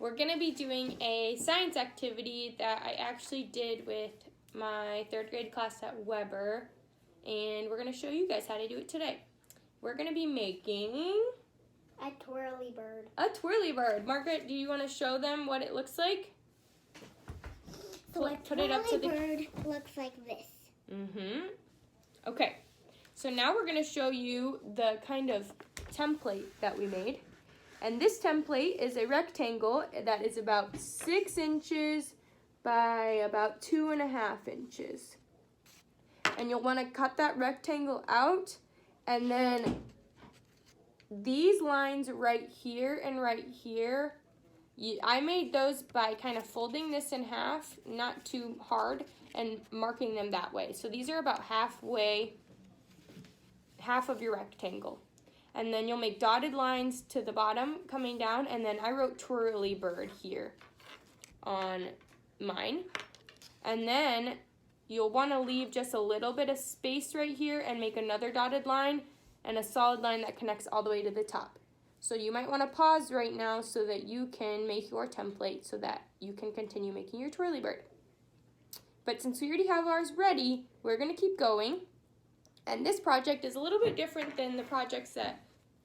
we're going to be doing a science activity that I actually did with my 3rd grade class at Weber, and we're going to show you guys how to do it today. We're going to be making a twirly bird. A twirly bird. Margaret, do you want to show them what it looks like? So put it up to the bird looks like this. Okay, so now we're going to show you the kind of template that we made. And this template is a rectangle that is about 6 inches by about 2.5 inches. And you'll want to cut that rectangle out, and then these lines right here and right here, I made those by kind of folding this in half, not too hard, and marking them that way. So these are about half of your rectangle. And then you'll make dotted lines to the bottom coming down, and then I wrote Twirly Bird here on mine. And then you'll want to leave just a little bit of space right here and make another dotted line and a solid line that connects all the way to the top. So you might want to pause right now so that you can make your template so that you can continue making your twirly bird. But since we already have ours ready, we're going to keep going. And this project is a little bit different than the projects that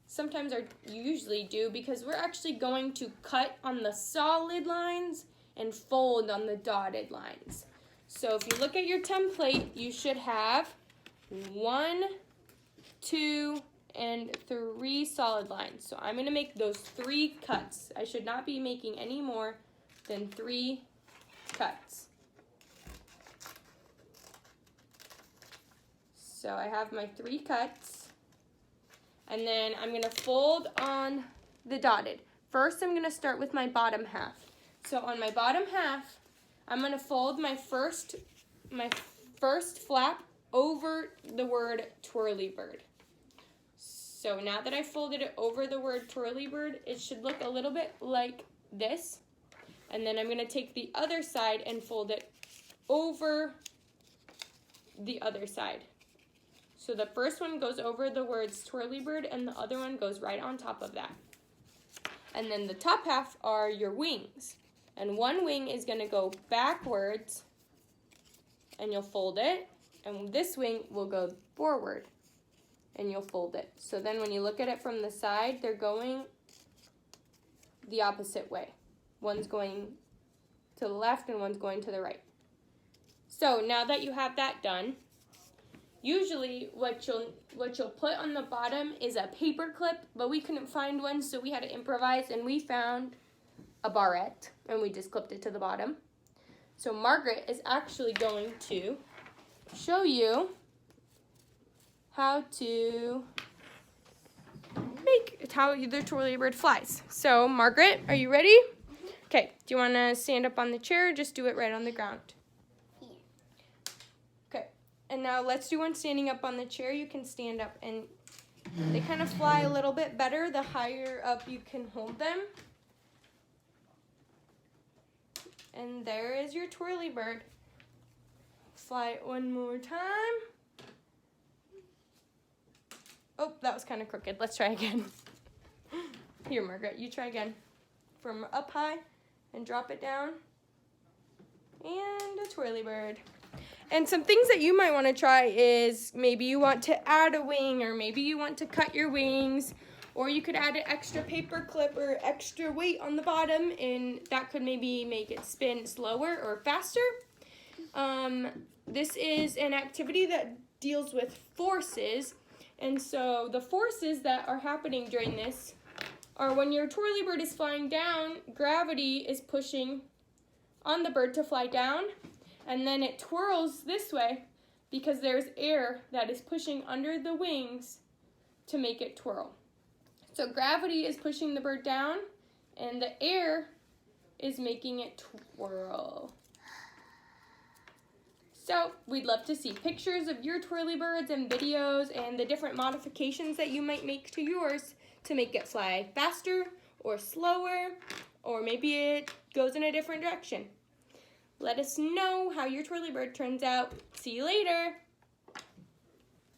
sometimes you usually do, because we're actually going to cut on the solid lines and fold on the dotted lines. So if you look at your template, you should have 1, 2, and 3 solid lines. So I'm going to make those 3 cuts. I should not be making any more than 3 cuts. So I have my 3 cuts, and then I'm going to fold on the dotted. First, I'm going to start with my bottom half. So on my bottom half, I'm going to fold my first flap over the word twirly bird. So now that I folded it over the word twirly bird, it should look a little bit like this. And then I'm going to take the other side and fold it over the other side. So the first one goes over the words twirly bird, and the other one goes right on top of that. And then the top half are your wings. And one wing is going to go backwards, and you'll fold it. And this wing will go forward, and you'll fold it. So then when you look at it from the side, they're going the opposite way. One's going to the left and one's going to the right. So now that you have that done, usually what you'll put on the bottom is a paper clip, but we couldn't find one, so we had to improvise, and we found a barrette, and we just clipped it to the bottom. So Margaret is actually going to show you how to make how the twirly bird flies. So Margaret, are you ready? Okay, do you want to stand up on the chair or just do it right on the ground? Okay, and now let's do one standing up on the chair. You can stand up, and they kind of fly a little bit better the higher up you can hold them. And there is your twirly bird. Fly it one more time. Oh, that was kind of crooked. Let's try again. Here, Margaret, you try again. From up high and drop it down. And a twirly bird. And some things that you might want to try is maybe you want to add a wing, or maybe you want to cut your wings, or you could add an extra paper clip or extra weight on the bottom, and that could maybe make it spin slower or faster. This is an activity that deals with forces, and so the forces that are happening during this are when your twirly bird is flying down, gravity is pushing on the bird to fly down, and then it twirls this way because there's air that is pushing under the wings to make it twirl. So gravity is pushing the bird down, and the air is making it twirl. So we'd love to see pictures of your twirly birds and videos and the different modifications that you might make to yours to make it fly faster or slower, or maybe it goes in a different direction. Let us know how your twirly bird turns out. See you later.